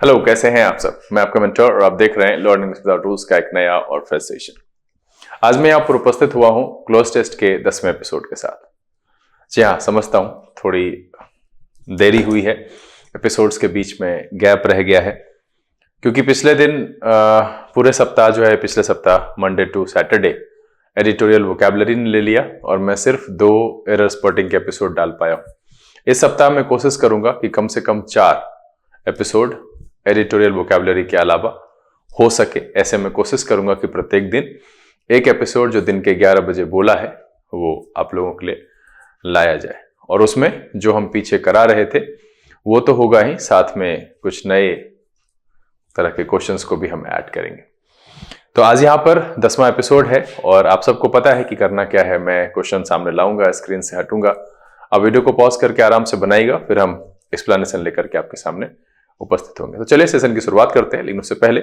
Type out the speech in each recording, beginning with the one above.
Hello, कैसे हैं आप सब। मैं आपका मेंटर और आप देख रहे हैं लर्निंग विदाउट रूल्स का एक नया और फ्रेश सेशन। आज मैं यहाँ पर उपस्थित हुआ हूँ क्लोज टेस्ट के 10वें एपिसोड के साथ। जी हाँ, समझता हूँ थोड़ी देरी हुई है, एपिसोड्स के बीच में गैप रह गया है क्योंकि पिछले दिन पूरे सप्ताह जो है, पिछले सप्ताह Monday to Saturday editorial vocabulary ने ले लिया और मैं सिर्फ 2 एरर स्पॉटिंग के एपिसोड डाल पाया हूँ। इस सप्ताह मैं कोशिश करूंगा कि कम से कम 4 एपिसोड एडिटोरियल वोकैबुलरी के अलावा हो सके। ऐसे मैं कोशिश करूंगा कि प्रत्येक दिन एक एपिसोड जो दिन के 11 बजे बोला है वो आप लोगों के लिए लाया जाए, और उसमें जो हम पीछे करा रहे थे वो तो होगा ही, साथ में कुछ नए तरह के क्वेश्चंस को भी हम ऐड करेंगे। तो आज यहाँ पर 10वां एपिसोड है और आप सबको पता है कि करना क्या है। मैं क्वेश्चन सामने लाऊंगा, स्क्रीन से हटूंगा, आप वीडियो को पॉज करके आराम से बनाइएगा, फिर हम एक्सप्लेनेशन लेकर के आपके सामने उपस्थित होंगे। तो चलिए सेशन की शुरुआत करते हैं। लेकिन उससे पहले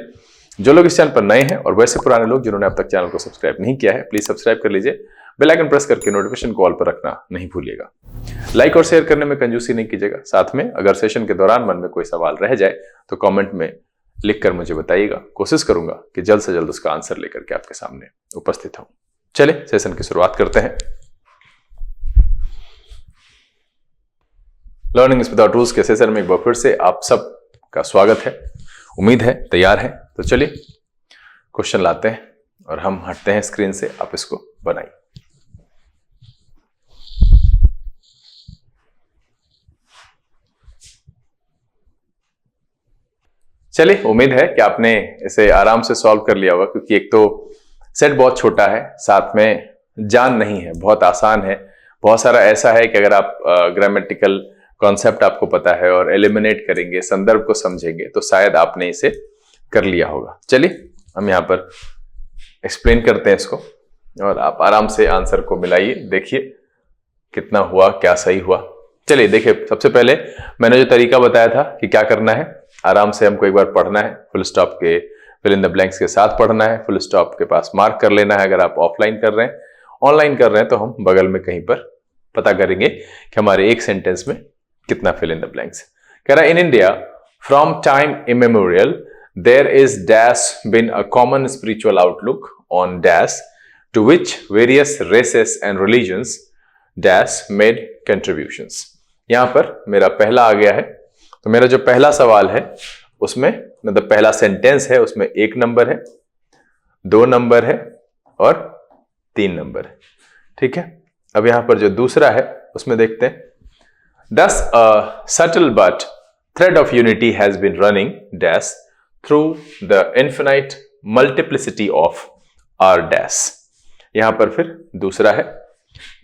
जो लोग इस चैनल पर नए हैं और वैसे पुराने लोग जिन्होंने अब तक चैनल को सब्सक्राइब नहीं किया है, प्लीज सब्सक्राइब कर लीजिए। बेल आइकन प्रेस करके नोटिफिकेशन को ऑल पर रखना नहीं भूलिएगा। लाइक और शेयर करने में कंजूसी नहीं कीजिएगा। साथ में अगर सेशन के दौरान मन में कोई सवाल रह जाए तो कमेंट में लिखकर मुझे बताइएगा। कोशिश करूंगा कि जल्द से जल्द उसका आंसर लेकर के आपके सामने उपस्थित हूं। चलिए सेशन की शुरुआत करते हैं। लर्निंग विदाउट रूल्स के सेशन में एक बार फिर से आप सब का स्वागत है। उम्मीद है तैयार है। तो चलिए क्वेश्चन लाते हैं और हम हटते हैं स्क्रीन से, आप इसको बनाइए। चलिए, उम्मीद है कि आपने इसे आराम से सॉल्व कर लिया होगा क्योंकि एक तो सेट बहुत छोटा है, साथ में जान नहीं है, बहुत आसान है। बहुत सारा ऐसा है कि अगर आप ग्रामेटिकल कॉन्सेप्ट आपको पता है और एलिमिनेट करेंगे, संदर्भ को समझेंगे, तो शायद आपने इसे कर लिया होगा। चलिए हम यहाँ पर एक्सप्लेन करते हैं इसको और आप आराम से आंसर को मिलाइए, देखिए कितना हुआ, क्या सही हुआ। चलिए देखिए, सबसे पहले मैंने जो तरीका बताया था कि क्या करना है, आराम से हमको एक बार पढ़ना है, फुल स्टॉप के फिल इन द ब्लैंक्स के साथ पढ़ना है, फुल स्टॉप के पास मार्क कर लेना है। अगर आप ऑफलाइन कर रहे हैं, ऑनलाइन कर रहे हैं, तो हम बगल में कहीं पर पता करेंगे कि हमारे एक सेंटेंस में कितना फिल इन द ब्लैंक्स। कह रहा है, in India from time immemorial there is dash been a common spiritual outlook on dash to which various races and religions dash made contributions. यहां पर मेरा पहला आ गया है, तो मेरा जो पहला सवाल है उसमें मतलब पहला सेंटेंस है, उसमें 1 नंबर है, 2 नंबर है और 3 नंबर है। ठीक है, अब यहां पर जो दूसरा है उसमें देखते हैं, Thus, a subtle but thread of unity has been running dash through the infinite multiplicity of R dash। यहां पर फिर दूसरा है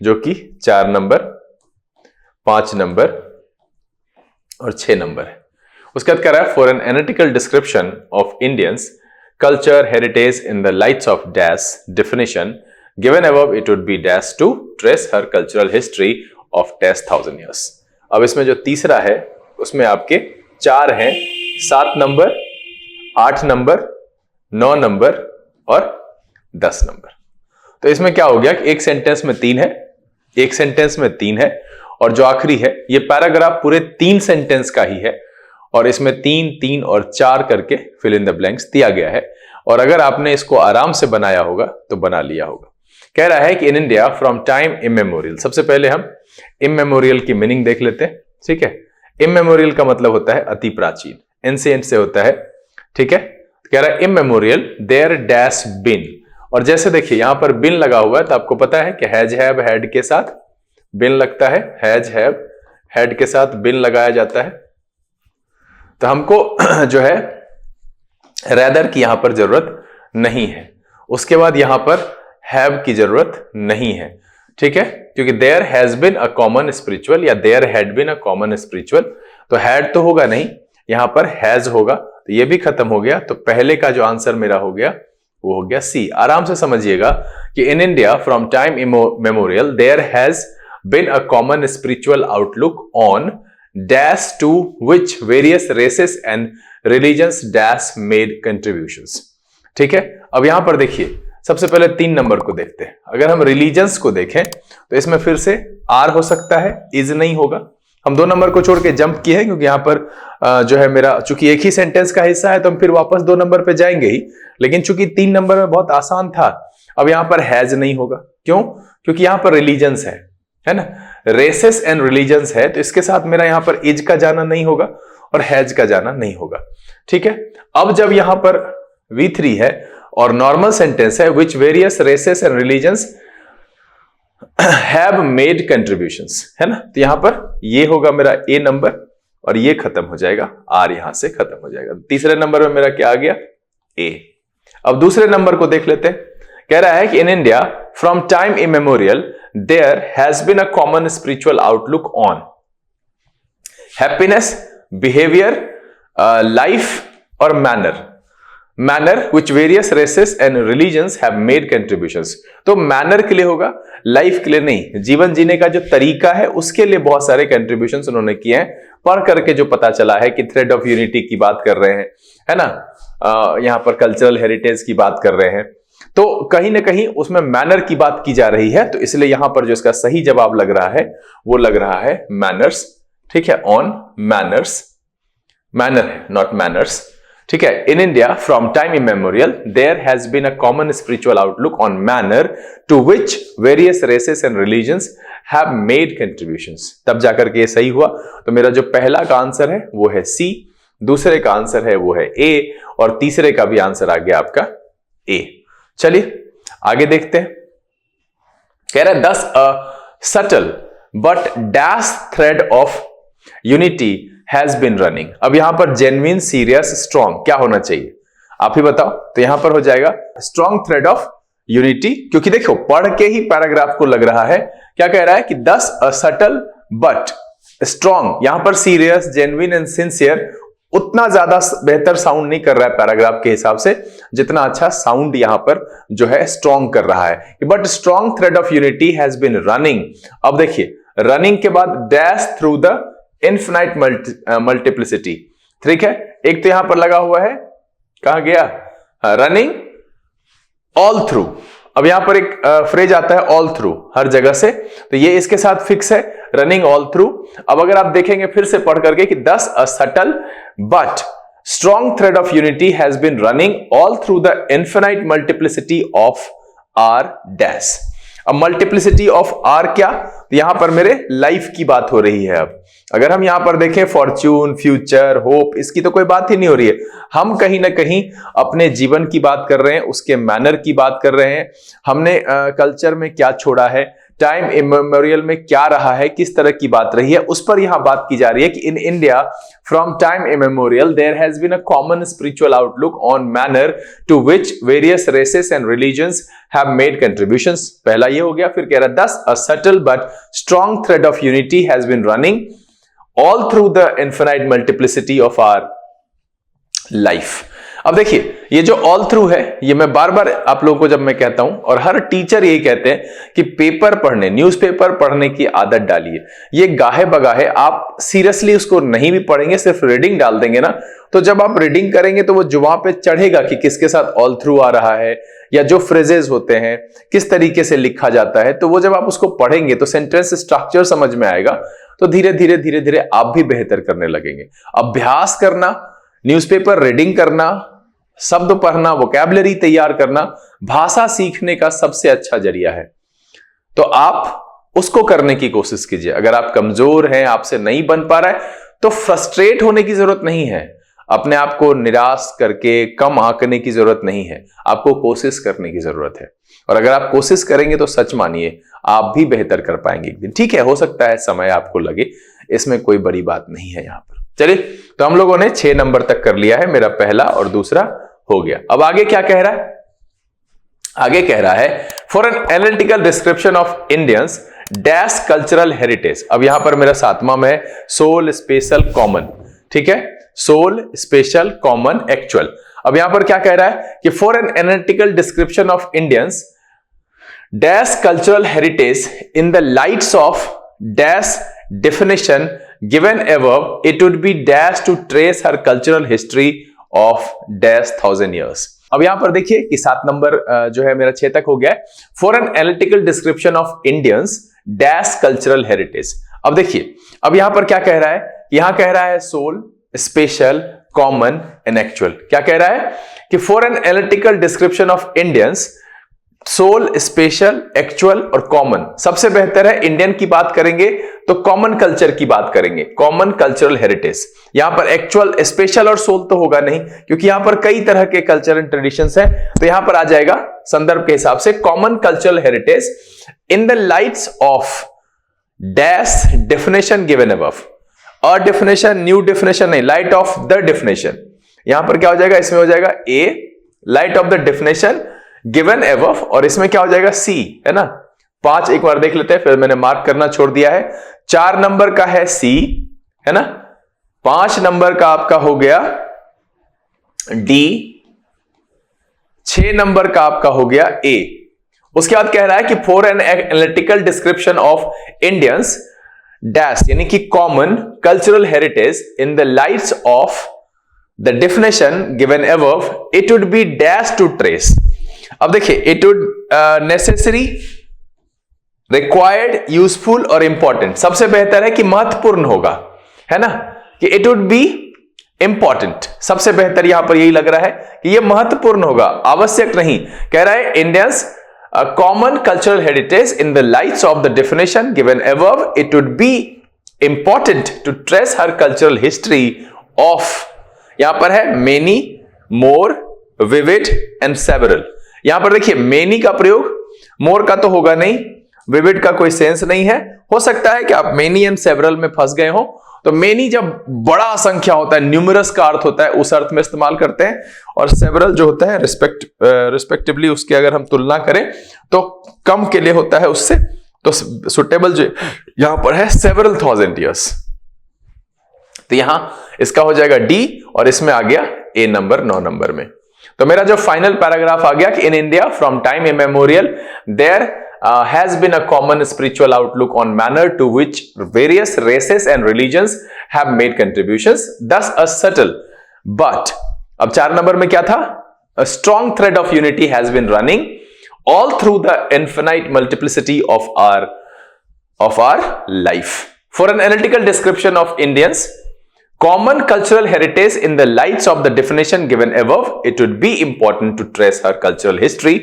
जो कि 4 नंबर, 5 नंबर और 6 नंबर है। उसके बाद कह रहा है, for an analytical description of Indians culture heritage in the lights of dash definition given above, it would be dash to trace her cultural history of dash 1000 years। अब इसमें जो तीसरा है उसमें आपके 4 हैं, 7 नंबर, 8 नंबर, 9 नंबर और 10 number. तो इसमें क्या हो गया कि एक सेंटेंस में 3 है, एक सेंटेंस में 3 है, और जो आखिरी है ये पैराग्राफ पूरे 3 सेंटेंस का ही है, और इसमें 3, 3 और 4 करके फिल इन द ब्लैंक्स दिया गया है। और अगर आपने इसको आराम से बनाया होगा तो बना लिया होगा। कह रहा है कि in India from time immemorial. सबसे पहले हम इमेमोरियल की मीनिंग देख लेते हैं। ठीक है, इमेमोरियल का मतलब होता है अति प्राचीन, एंशिएंट से होता है। ठीक है, कह रहा है इमेमोरियल देयर डैश बिन, और जैसे देखिए यहां पर बिन लगा हुआ है तो आपको पता है कि हैज हैव हैड के साथ बिन लगता है, हैज हैव हैड के साथ बिन लगाया जाता है। तो हमको जो है रैदर की यहां पर जरूरत नहीं है, उसके बाद यहां पर हैव की जरूरत नहीं है। ठीक है, क्योंकि there has been a common spiritual या there had been a common spiritual, तो हैड तो होगा नहीं, यहां पर हैज होगा, तो ये भी खत्म हो गया। तो पहले का जो आंसर मेरा हो गया वो हो गया सी। आराम से समझिएगा कि in India from time memorial there has been a common spiritual outlook on dash to which various races and religions dash made contributions. ठीक है, अब यहां पर देखिए सबसे पहले 3 नंबर को देखते हैं। अगर हम रिलीजन्स को देखें तो इसमें फिर से आर हो सकता है, इज नहीं होगा। हम 2 नंबर को छोड़ के जंप किए हैं क्योंकि यहाँ पर जो है मेरा चूंकि एक ही सेंटेंस का हिस्सा है तो हम फिर वापस 2 नंबर पे जाएंगे ही, लेकिन चूंकि 3 नंबर में बहुत आसान था, अब यहाँ पर हैज नहीं होगा। क्यों? क्योंकि यहाँ पर रिलीजन्स है ना, रेसेस एंड रिलीजन्स है, तो इसके साथ मेरा यहाँ पर इज का जाना नहीं होगा और हैज का जाना नहीं होगा। ठीक है, अब जब यहां पर V3 है और नॉर्मल सेंटेंस है which various races and religions have made contributions, है ना, तो यहां पर ये होगा मेरा ए नंबर और ये खत्म हो जाएगा, आर यहां से खत्म हो जाएगा। तीसरे नंबर में मेरा क्या आ गया? ए। अब दूसरे नंबर को देख लेते हैं। कह रहा है कि in India from time immemorial there has been a common spiritual outlook on happiness, behaviour, life और manner which various races and religions have made contributions। तो मैनर के लिए होगा, लाइफ के लिए नहीं। जीवन जीने का जो तरीका है उसके लिए बहुत सारे कंट्रीब्यूशंस उन्होंने किए हैं। पढ़ करके जो पता चला है कि थ्रेड ऑफ यूनिटी की बात कर रहे हैं, है ना, यहां पर कल्चरल हेरिटेज की बात कर रहे हैं, तो कहीं ना कहीं उसमें मैनर की बात की जा रही है, तो इसलिए यहां पर जो इसका सही जवाब लग रहा है वो लग रहा है मैनर्स। ठीक है, ऑन मैनर्स, मैनर है नॉट मैनर्स। ठीक है, in India from time immemorial there has been a common spiritual outlook on manner to which various races and religions have made contributions. तब जाकर के ये सही हुआ। तो मेरा जो पहला का आंसर है वो है सी, दूसरे का आंसर है वो है ए और तीसरे का भी आंसर आ गया आपका ए। चलिए आगे देखते हैं। कह रहा है thus a subtle but dash thread of unity has been running. अब यहां पर जेन्युइन, सीरियस, स्ट्रॉन्ग क्या होना चाहिए आप ही बताओ। तो यहां पर हो जाएगा स्ट्रॉन्ग थ्रेड ऑफ यूनिटी, क्योंकि देखो पढ़ के ही पैराग्राफ को लग रहा है क्या कह रहा है कि thus a subtle but strong, यहां पर सीरियस, जेन्युइन एंड सिंसियर उतना ज्यादा बेहतर साउंड नहीं कर रहा है पैराग्राफ के हिसाब से, जितना अच्छा साउंड यहां पर जो है स्ट्रॉन्ग कर रहा है। But strong thread of unity has been running. अब देखिए रनिंग के बाद dash through the infinite multiplicity. ठीक है, एक तो यहां पर लगा हुआ है, कहां गया, रनिंग ऑल थ्रू। अब यहां पर एक फ्रेज आता है ऑल थ्रू हर जगह से, तो ये इसके साथ फिक्स है, रनिंग ऑल थ्रू। अब अगर आप देखेंगे फिर से पढ़ करके कि thus a subtle but strong thread of unity has been running all through the infinite multiplicity of our dash. अब मल्टीप्लिसिटी ऑफ आर क्या, तो यहां पर मेरे लाइफ की बात हो रही है। अब अगर हम यहां पर देखें फॉर्च्यून, फ्यूचर, होप, इसकी तो कोई बात ही नहीं हो रही है। हम कहीं ना कहीं अपने जीवन की बात कर रहे हैं, उसके मैनर की बात कर रहे हैं, हमने कल्चर में क्या छोड़ा है, टाइम इमेमोरियल में क्या रहा है, किस तरह की बात रही है, उस पर यहां बात की जा रही है कि in India from time immemorial there has been a common spiritual outlook on manner to which various races and religions have made contributions. पहला ये हो गया। फिर कह रहा है thus a subtle but strong thread of unity has been running all through the infinite multiplicity of our life। अब देखिए ये जो ऑल थ्रू है, ये मैं बार बार आप लोगों को जब मैं कहता हूं और हर टीचर यही कहते हैं कि पेपर पढ़ने, न्यूज़पेपर पढ़ने की आदत डालिए। ये गाहे बगाहे आप सीरियसली उसको नहीं भी पढ़ेंगे, सिर्फ रीडिंग डाल देंगे ना, तो जब आप रीडिंग करेंगे तो वो जुबान पे चढ़ेगा कि किसके साथ ऑल थ्रू आ रहा है या जो फ्रेजेस होते हैं किस तरीके से लिखा जाता है। तो वो जब आप उसको पढ़ेंगे तो सेंटेंस स्ट्रक्चर समझ में आएगा, तो धीरे धीरे आप भी बेहतर करने लगेंगे। अभ्यास करना, न्यूज़पेपर रीडिंग करना, शब्द पढ़ना, वोकैबुलरी तैयार करना भाषा सीखने का सबसे अच्छा जरिया है। तो आप उसको करने की कोशिश कीजिए। अगर आप कमजोर हैं, आपसे नहीं बन पा रहा है, तो फ्रस्ट्रेट होने की जरूरत नहीं है, अपने आप को निराश करके कम आंकने की जरूरत नहीं है, आपको कोशिश करने की जरूरत है। और अगर आप कोशिश करेंगे तो सच मानिए आप भी बेहतर कर पाएंगे एक दिन। ठीक है, हो सकता है समय आपको लगे, इसमें कोई बड़ी बात नहीं है यहां पर। चलिए, तो हम लोगों ने 6 नंबर तक कर लिया है, मेरा पहला और दूसरा हो गया। अब आगे क्या कह रहा है, आगे कह रहा है for an analytical description of Indians dash cultural heritage. अब यहां पर मेरा 7वां में है सोल, स्पेशल, कॉमन। ठीक है, सोल, स्पेशल, कॉमन, एक्चुअल। अब यहां पर क्या कह रहा है कि for an analytical description of Indians dash cultural heritage in the lights of dash definition given above, it would be dash to trace her cultural history of dash 1000 years। अब यहां पर देखिए कि 7 नंबर जो है मेरा 6 तक हो गया है। For an analytical description of Indians dash cultural heritage. अब देखिए, अब यहां पर क्या कह रहा है, यहां कह रहा है soul, special, common and actual. क्या कह रहा है कि for an analytical description of Indians, soul, special, actual और कॉमन। सबसे बेहतर है इंडियन की बात करेंगे तो कॉमन कल्चर की बात करेंगे, कॉमन कल्चरल हेरिटेज। यहां पर एक्चुअल, स्पेशल और सोल तो होगा नहीं, क्योंकि यहां पर कई तरह के कल्चर एंड ट्रेडिशंस हैं। तो यहां पर आ जाएगा संदर्भ के हिसाब से common cultural heritage in the lights of dash definition given above. A definition, new definition नहीं, लाइट ऑफ द डेफिनेशन। यहां पर क्या हो जाएगा, इसमें हो जाएगा a, light of the definition given above, और इसमें क्या हो जाएगा सी, है ना। 5 एक बार देख लेते हैं, फिर मैंने मार्क करना छोड़ दिया है। 4 नंबर का है सी, है ना। 5 नंबर का आपका हो गया डी, 6 नंबर का आपका हो गया ए। उसके बाद कह रहा है कि for an analytical description of Indians dash, यानी कि common cultural heritage in the lights of the definition given above, it would be dash to trace. अब देखिए, it would necessary, required, useful और इंपॉर्टेंट। सबसे बेहतर है कि महत्वपूर्ण होगा, है ना, कि इट वुड बी इंपॉर्टेंट। सबसे बेहतर यहां पर यही लग रहा है कि यह महत्वपूर्ण होगा, आवश्यक नहीं। कह रहा है Indians common cultural heritage in the lights of the definition given above, it would be important to trace her cultural history of, यहां पर है many, more, vivid and several. यहां पर देखिए मेनी का प्रयोग, मोर का तो होगा नहीं, विविड का कोई सेंस नहीं है। हो सकता है कि आप मेनी एंड सेवरल में फंस गए हो, तो मेनी जब बड़ा संख्या होता है, न्यूमरस का अर्थ होता है, उस अर्थ में इस्तेमाल करते हैं, और सेवरल जो होता है रिस्पेक्टिवली उसकी अगर हम तुलना करें तो कम के लिए होता है उससे। तो सुटेबल जो यहां पर है सेवरल थाउजेंड ईयर्स, तो यहां इसका हो जाएगा डी, और इसमें आ गया ए नंबर 9 नंबर में। तो मेरा जो फाइनल पैराग्राफ आ गया कि in India from time immemorial there has been a common spiritual outlook on manner to which various races and religions have made contributions, thus a subtle but, अब 4 number में क्या था, a strong thread of unity has been running all through the infinite multiplicity of our life. For an analytical description of Indians common cultural heritage in the lights of the definition given above, it would be important to trace her cultural history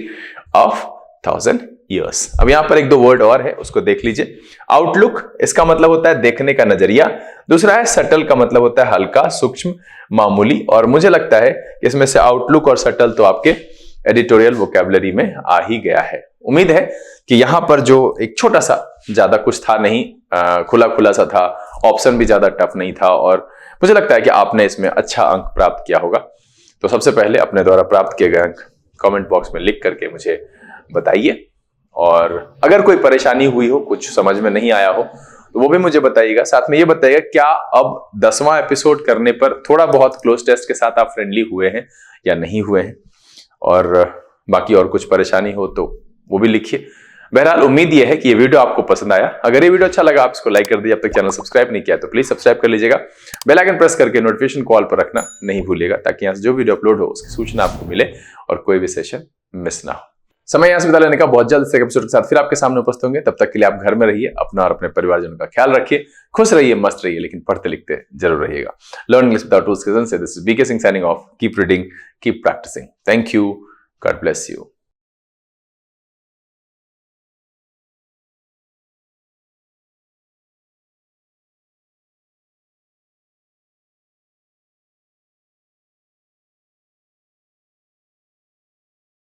of 1000 years. अब यहां पर 1-2 word और है, उसको देख लीजिए। Outlook, इसका मतलब होता है देखने का नजरिया। दूसरा है सटल, का मतलब होता है हल्का, सूक्ष्म, मामूली। और मुझे लगता है कि इसमें से आउटलुक और सटल तो आपके एडिटोरियल वोकैबुलरी में आ ही गया है। उम्मीद है कि यहां पर जो एक छोटा सा, ज्यादा कुछ था नहीं, खुला खुला सा था, ऑप्शन भी ज्यादा टफ नहीं था, और मुझे लगता है कि आपने इसमें अच्छा अंक प्राप्त किया होगा। तो सबसे पहले अपने द्वारा प्राप्त किए गए अंक कमेंट बॉक्स में लिख करके मुझे बताइए, और अगर कोई परेशानी हुई हो, कुछ समझ में नहीं आया हो, तो वो भी मुझे बताइएगा। साथ में ये बताइएगा क्या अब 10वां एपिसोड करने पर थोड़ा बहुत क्लोज टेस्ट के साथ आप फ्रेंडली हुए हैं या नहीं हुए हैं, और बाकी और कुछ परेशानी हो तो वो भी लिखिए। बहरहाल उम्मीद ये है कि ये वीडियो आपको पसंद आया। अगर ये वीडियो अच्छा लगा, आप इसको लाइक कर दीजिए। अब तक चैनल सब्सक्राइब नहीं किया तो प्लीज सब्सक्राइब कर लीजिएगा। बेल आइकन प्रेस करके नोटिफिकेशन कॉल पर रखना नहीं भूलिएगा, ताकि यहाँ से जो वीडियो अपलोड हो उसकी सूचना आपको मिले और कोई भी सेशन मिस ना हो। समय यहां से विदा लेने का, बहुत जल्द से एपिसोड के साथ फिर आपके सामने उपस्थित होंगे। तब तक के लिए आप घर में रहिए, अपना और अपने परिवारजनों का ख्याल रखिए, खुश रहिए, मस्त रहिए, लेकिन पढ़ते लिखते जरूर रहिएगा। लर्न इंग्लिश विदाउट रूल्स के जरिए, this is BK Singh signing off. Keep reading, keep practising. Thank you, God bless you.